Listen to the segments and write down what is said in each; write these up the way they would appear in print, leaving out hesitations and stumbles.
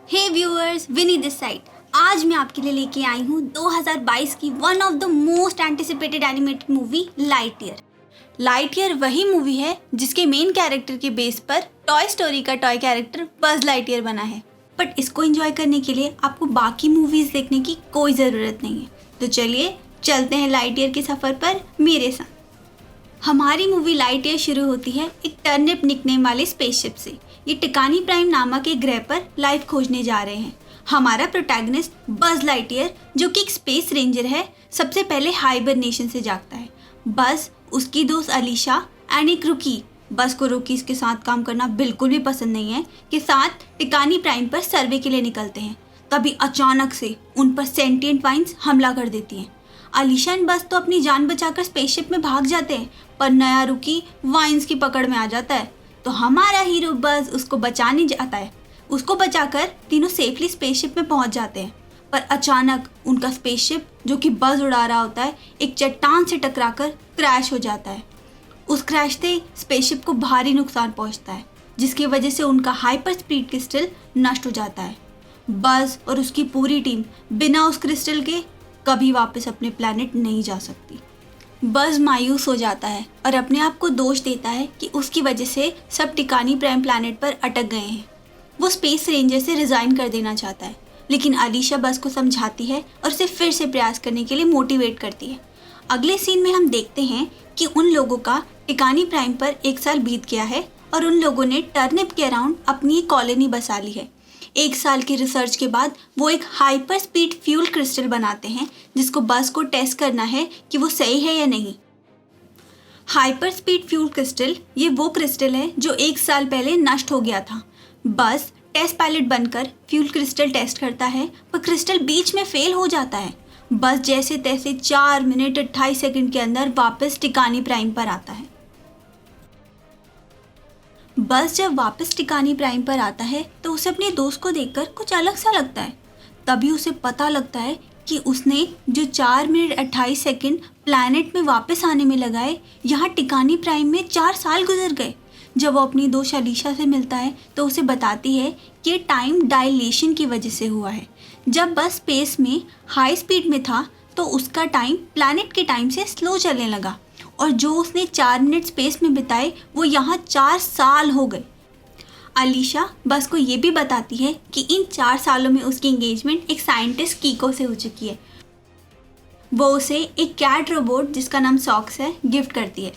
Hey viewers, Vinny this side. आज मैं आपके लिए लेके आई हूँ 2022 की one of the most anticipated animated movie Lightyear. Lightyear वही मूवी है जिसके मेन कैरेक्टर के बेस पर टॉय स्टोरी का टॉय कैरेक्टर बज लाइटईयर बना है। बट इसको एंजॉय करने के लिए आपको बाकी मूवीज देखने की कोई ज़रूरत नहीं है। तो चलिए चलते हैं लाइटईयर के सफ़र पर मेरे साथ। हमारी मूवी लाइटईयर शुरू होती है एक टर्निप निकनेम वाले स्पेसशिप से। ये टिकानी प्राइम नामक एक ग्रह पर लाइफ खोजने जा रहे हैं। हमारा प्रोटैगनिस्ट बज लाइटईयर, जो कि एक स्पेस रेंजर है, सबसे पहले हाइबरनेशन से जागता है। बज, उसकी दोस्त अलीशा एंड एक रुकी, बज को रुकीज के साथ काम करना बिल्कुल भी पसंद नहीं है, के साथ टिकानी प्राइम पर सर्वे के लिए निकलते हैं। तभी अचानक से उन पर सेंटिएंट वाइन्स हमला कर देती हैं। अलीशा एंड बज तो अपनी जान बचाकर स्पेसशिप में भाग जाते हैं, पर नया रुकी वाइन्स की पकड़ में आ जाता है। तो हमारा हीरो बज उसको बचाने जाता है। उसको बचाकर तीनों सेफली स्पेसशिप में पहुंच जाते हैं। पर अचानक उनका स्पेसशिप, जो कि बज उड़ा रहा होता है, एक चट्टान से टकराकर क्रैश हो जाता है। उस क्रैश से स्पेसशिप को भारी नुकसान पहुंचता है, जिसकी वजह से उनका हाइपर स्पीड क्रिस्टल नष्ट हो जाता है। बज और उसकी पूरी टीम बिना उस क्रिस्टल के कभी वापस अपने प्लैनेट नहीं जा सकती। बज मायूस हो जाता है और अपने आप को दोष देता है कि उसकी वजह से सब टिकानी प्राइम प्लैनेट पर अटक गए हैं। वो स्पेस रेंजर से रिज़ाइन कर देना चाहता है, लेकिन अलीशा बज को समझाती है और उसे फिर से प्रयास करने के लिए मोटिवेट करती है। अगले सीन में हम देखते हैं कि उन लोगों का टिकानी प्राइम पर 1 साल बीत गया है और उन लोगों ने टर्निप के अराउंड अपनी एक कॉलोनी बसा ली है। 1 साल की रिसर्च के बाद वो एक हाइपर स्पीड फ्यूल क्रिस्टल बनाते हैं, जिसको बज को टेस्ट करना है कि वो सही है या नहीं। हाइपर स्पीड फ्यूल क्रिस्टल, ये वो क्रिस्टल है जो 1 साल पहले नष्ट हो गया था। बज टेस्ट पायलट बनकर फ्यूल क्रिस्टल टेस्ट करता है, पर क्रिस्टल बीच में फेल हो जाता है। बज जैसे तैसे 4 मिनट 28 सेकंड के अंदर वापस टिकानी प्राइम पर आता है। बज जब वापस टिकानी प्राइम पर आता है तो उसे अपने दोस्त को देखकर कुछ अलग सा लगता है। तभी उसे पता लगता है कि उसने जो 4 मिनट 28 सेकंड प्लैनेट में वापस आने में लगाए, यहाँ टिकानी प्राइम में 4 साल गुजर गए। जब वो अपनी दोस्त अलीशा से मिलता है तो उसे बताती है कि टाइम डायलेशन की वजह से हुआ है। जब बस स्पेस में हाई स्पीड में था तो उसका टाइम प्लैनेट के टाइम से स्लो चलने लगा, और जो उसने 4 मिनट स्पेस में बिताए वो यहाँ 4 साल हो गए। अलीशा बस को ये भी बताती है कि इन 4 सालों में उसकी एंगेजमेंट एक साइंटिस्ट कीको से हो चुकी है। वो उसे एक कैट रोबोट जिसका नाम सॉक्स है गिफ्ट करती है।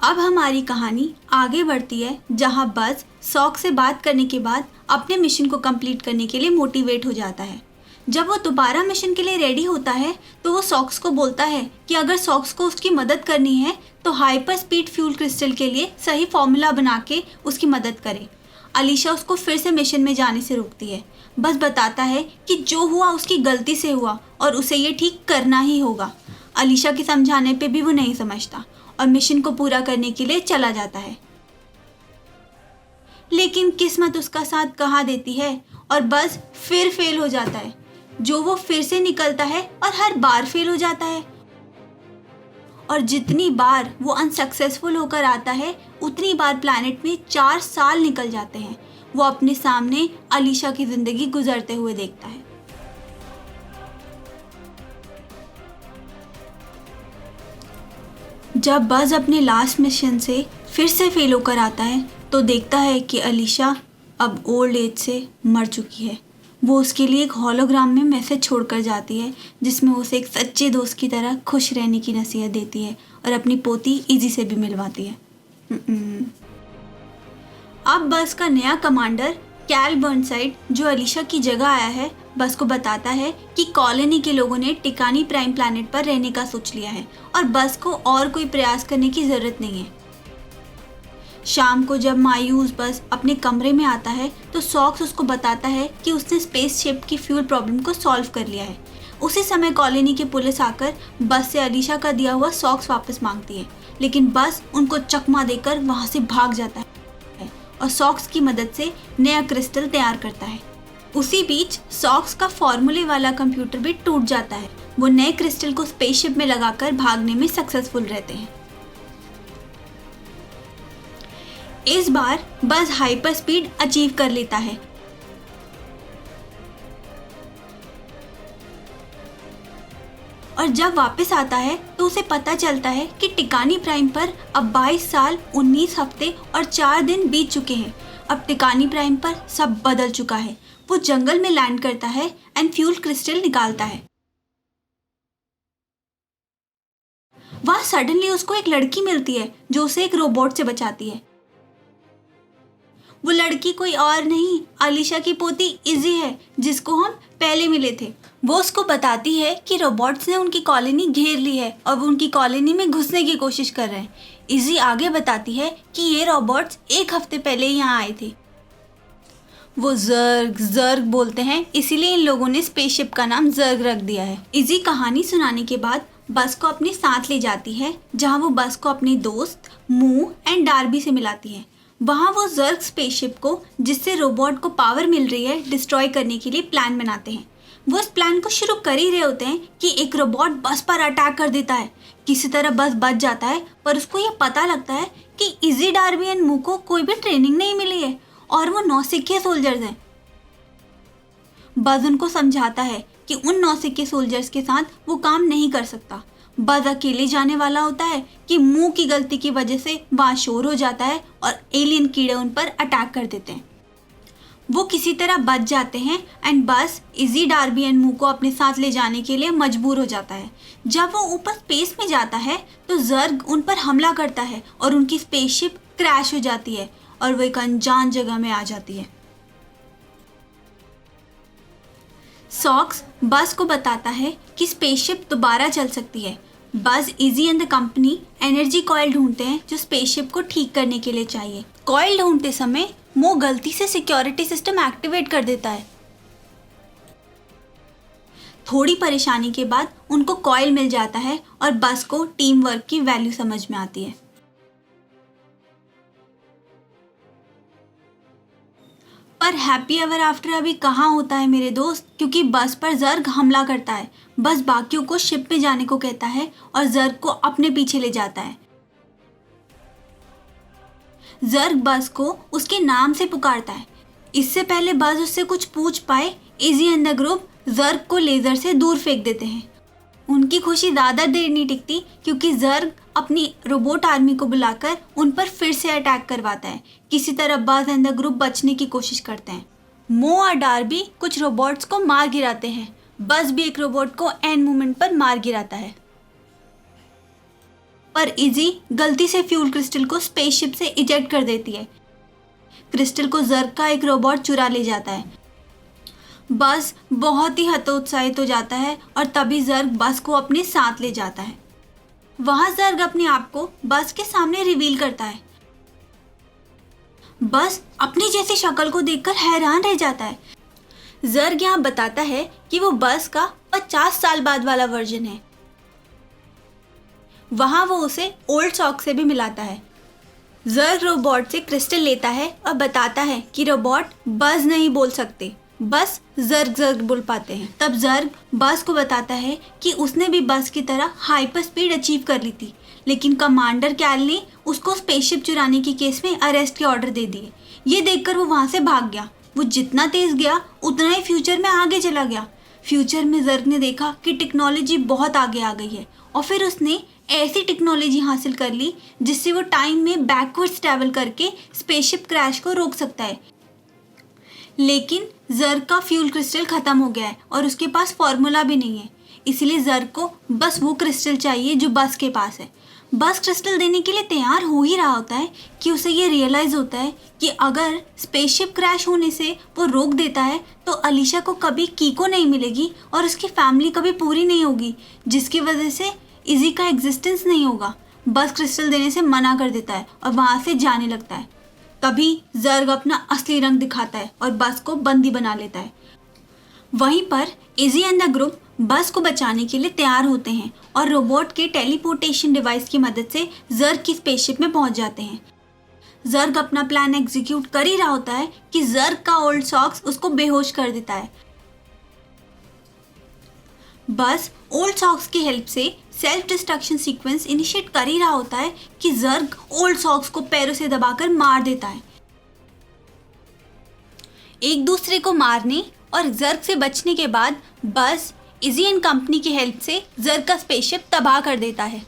अब हमारी कहानी आगे बढ़ती है, जहाँ बज सॉक्स से बात करने के बाद अपने मिशन को कंप्लीट करने के लिए मोटिवेट हो जाता है। जब वो दोबारा मिशन के लिए रेडी होता है तो वो सॉक्स को बोलता है कि अगर सॉक्स को उसकी मदद करनी है तो हाइपर स्पीड फ्यूल क्रिस्टल के लिए सही फॉर्मूला बना के उसकी मदद करे। अलीशा उसको फिर से मिशन में जाने से रोकती है। बस बताता है कि जो हुआ उसकी गलती से हुआ और उसे ये ठीक करना ही होगा। अलीशा के समझाने पे भी वो नहीं समझता और मिशन को पूरा करने के लिए चला जाता है। लेकिन किस्मत उसका साथ कहाँ देती है और बस फिर फेल हो जाता है। जो वो फिर से निकलता है और हर बार फेल हो जाता है, और जितनी बार वो अनसक्सेसफुल होकर आता है उतनी बार प्लैनेट में 4 साल निकल जाते हैं। वो अपने सामने अलीशा की जिंदगी गुजरते हुए देखता है। जब बज अपने लास्ट मिशन से फिर से फेल होकर आता है तो देखता है कि अलीशा अब ओल्ड एज से मर चुकी है। वो उसके लिए एक हॉलोग्राम में मैसेज छोड़कर जाती है, जिसमें उसे एक सच्चे दोस्त की तरह खुश रहने की नसीहत देती है और अपनी पोती इजी से भी मिलवाती है। अब बस का नया कमांडर कैल बर्नसाइड, जो अलीशा की जगह आया है, बस को बताता है कि कॉलोनी के लोगों ने टिकानी प्राइम प्लैनेट पर रहने का सोच लिया है और बस को और कोई प्रयास करने की ज़रूरत नहीं है। शाम को जब मायूस बस अपने कमरे में आता है तो सॉक्स उसको बताता है कि उसने स्पेसशिप की फ्यूल प्रॉब्लम को सॉल्व कर लिया है। उसी समय कॉलोनी की पुलिस आकर बस से अलीशा का दिया हुआ सॉक्स वापस मांगती है, लेकिन बस उनको चकमा देकर वहाँ से भाग जाता है और सॉक्स की मदद से नया क्रिस्टल तैयार करता है। उसी बीच सॉक्स का फॉर्मूले वाला कंप्यूटर भी टूट जाता है। वो नए क्रिस्टल को स्पेसशिप में लगाकर भागने में सक्सेसफुल रहते हैं। इस बार बस हाइपर स्पीड अचीव कर लेता है। और जब वापस आता है तो उसे पता चलता है कि टिकानी प्राइम पर अब 22 साल 19 हफ्ते और 4 दिन बीत चुके हैं। अब टिकानी प्राइम पर सब बदल चुका है। वो जंगल में लैंड करता है एंड फ्यूल क्रिस्टल निकालता है। वहाँ सडनली उसको एक लड़की मिलती है जो उसे एक रोबोट से बचाती है। वो लड़की कोई और नहीं, अलीशा की पोती इजी है, जिसको हम पहले मिले थे। वो उसको बताती है कि रोबोट्स ने उनकी कॉलोनी घेर ली है और वो उनकी कॉलोनी में घुसने की कोशिश कर रहे हैं। इजी आगे बताती है कि ये रोबोट्स 1 हफ्ते पहले यहाँ आए थे। वो जर्ग जर्ग बोलते हैं, इसीलिए इन लोगों ने स्पेसशिप का नाम जर्ग रख दिया है। इजी कहानी सुनाने के बाद बस को अपने साथ ले जाती है, जहाँ वो बस को अपने दोस्त मू एंड डार्बी से मिलाती है। वहाँ वो जर्ग स्पेसशिप को, जिससे रोबोट को पावर मिल रही है, डिस्ट्रॉय करने के लिए प्लान बनाते हैं। वो इस प्लान को शुरू कर ही रहे होते हैं कि एक रोबोट बस पर अटैक कर देता है। किसी तरह बस बच जाता है, पर उसको ये पता लगता है कि इजी, डार्बी एंड मू को कोई भी ट्रेनिंग नहीं मिली है और वो नौसिखिए सोल्जर्स हैं। बस उनको समझाता है कि उन नौसिखिए सोल्जर्स के साथ वो काम नहीं कर सकता। बस अकेले जाने वाला होता है कि मुंह की गलती की वजह से वहाँ शोर हो जाता है और एलियन कीड़े उन पर अटैक कर देते हैं। वो किसी तरह बच जाते हैं एंड बस इजी, डार्बी एंड मू को अपने साथ ले जाने के लिए मजबूर हो जाता है। जब वो ऊपर स्पेस में जाता है तो जर्ग उन पर हमला करता है और उनकी स्पेसशिप क्रैश हो जाती है और वो एक अनजान जगह में आ जाती है। सॉक्स बस को बताता है कि स्पेसशिप दोबारा चल सकती है। बस easy and the company energy coil ढूंढते हैं जो स्पेसशिप को ठीक करने के लिए चाहिए। कॉइल ढूंढते समय मो गलती से सिक्योरिटी सिस्टम एक्टिवेट कर देता है। थोड़ी परेशानी के बाद उनको कॉइल मिल जाता है और बस को टीम वर्क की वैल्यू समझ में आती है। पर हैप्पी एवर आफ्टर अभी कहाँ होता है मेरे दोस्त, क्योंकि बस पर जर्ग हमला करता है। बस बाकियों को शिप में जाने को कहता है और जर्ग को अपने पीछे ले जाता है। जर्ग बस को उसके नाम से पुकारता है। इससे पहले बस उससे कुछ पूछ पाए, इजी एंड द ग्रुप जर्ग को लेजर से दूर फेंक देते हैं। उनकी खुशी ज़्यादा देर नहीं टिकती, क्योंकि जर्ग अपनी रोबोट आर्मी को बुलाकर उन पर फिर से अटैक करवाता है। किसी तरह बस एंड द ग्रुप बचने की कोशिश करते हैं। मो और डार्बी कुछ रोबोट्स को मार गिराते हैं। बस भी एक रोबोट को एंड मोमेंट पर मार गिराता है, पर इजी गलती से फ्यूल क्रिस्टल को स्पेसशिप से इजेक्ट कर देती है। क्रिस्टल को जर्ग का एक रोबोट चुरा ले जाता है। बस बहुत ही हतोत्साहित हो जाता है और तभी जर्ग बस को अपने साथ ले जाता है। वहां जर्ग अपने आप को बस के सामने रिवील करता है। बस अपनी जैसी शक्ल को देखकर हैरान रह जाता है। जर्ग यहाँ बताता है कि वो बस का 50 साल बाद वाला वर्जन है। वहां वो उसे ओल्ड सॉक से भी मिलाता है। जर्ग रोबोट से क्रिस्टल लेता है और बताता है कि रोबोट बस नहीं बोल सकते, बस जर्ग जर्ग बोल पाते हैं। तब जर्ग बस को बताता है कि उसने भी बस की तरह हाइपर स्पीड अचीव कर ली थी, लेकिन कमांडर कैल ने उसको स्पेसशिप चुराने के केस में अरेस्ट के ऑर्डर दे दिए। ये देखकर वो वहाँ से भाग गया। वो जितना तेज गया उतना ही फ्यूचर में आगे चला गया। फ्यूचर में जर्ग ने देखा कि टेक्नोलॉजी बहुत आगे आ गई है और फिर उसने ऐसी टेक्नोलॉजी हासिल कर ली जिससे वो टाइम में बैकवर्ड्स ट्रैवल करके स्पेसशिप क्रैश को रोक सकता है। लेकिन जर्ग का फ्यूल क्रिस्टल ख़त्म हो गया है और उसके पास फॉर्मूला भी नहीं है, इसलिए जर्ग को बस वो क्रिस्टल चाहिए जो बस के पास है। बस क्रिस्टल देने के लिए तैयार हो ही रहा होता है कि उसे ये रियलाइज़ होता है कि अगर स्पेसशिप क्रैश होने से वो रोक देता है तो अलीशा को कभी कीको नहीं मिलेगी और उसकी फैमिली कभी पूरी नहीं होगी, जिसकी वजह से इजी का एग्जिस्टेंस नहीं होगा। बस क्रिस्टल देने से मना कर देता है और वहाँ से जाने लगता है। तभी जर्ग अपना असली रंग दिखाता है और बस को बंदी बना लेता है। वहीं पर इजी एंड द ग्रुप बस को बचाने के लिए तैयार होते हैं और रोबोट के टेलीपोर्टेशन डिवाइस की मदद से जर्ग की स्पेसशिप में पहुंच जाते हैं। जर्ग अपना प्लान एग्जीक्यूट कर ही रहा होता है कि जर्ग का ओल्ड सॉक्स उसको बेहोश कर देता है। बस ओल्ड सॉक्स की हेल्प से सेल्फ डिस्ट्रक्शन सीक्वेंस इनिशिएट कर ही रहा होता है कि जर्ग ओल्ड सॉक्स को पैरों से दबाकर मार देता है। एक दूसरे को मारने और जर्ग से बचने के बाद बस इजी एंड कंपनी की हेल्प से जर्ग का स्पेसशिप तबाह कर देता है।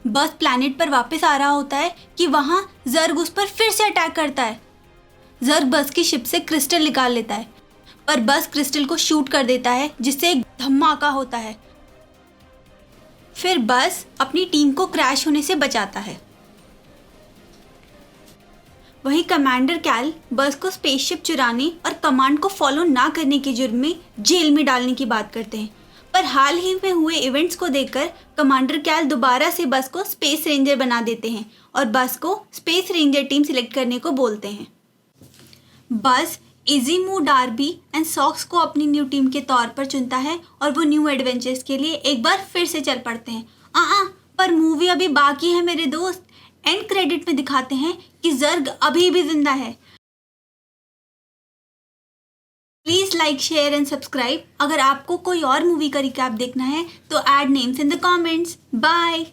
बस प्लैनेट पर वापस आ रहा होता है कि वहां जर्ग उस पर फिर से अटैक करता है। जर्ग बस की शिप से क्रिस्टल निकाल लेता है, पर बस क्रिस्टल को शूट कर देता है जिससे एक धमाका होता है। फिर बस अपनी टीम को क्रैश होने से बचाता है। वहीं कमांडर कैल बस को स्पेसशिप चुराने और कमांड को फॉलो ना करने के जुर्म में जेल में डालने की बात करते हैं, पर हाल ही में हुए इवेंट्स को देखकर कमांडर कैल दोबारा से बस को स्पेस रेंजर बना देते हैं और बस को स्पेस रेंजर टीम सिलेक्ट करने को बोलते हैं। बस इजीमू, डार्बी एंड सॉक्स को अपनी न्यू टीम के तौर पर चुनता है और वो न्यू एडवेंचर्स के लिए एक बार फिर से चल पड़ते हैं। पर मूवी अभी बाकी है मेरे दोस्त। एंड क्रेडिट में दिखाते हैं कि जर्ग अभी भी जिंदा है। Please like, share and subscribe. अगर आपको कोई और मूवी का रिकैप देखना है तो add names in the comments. Bye.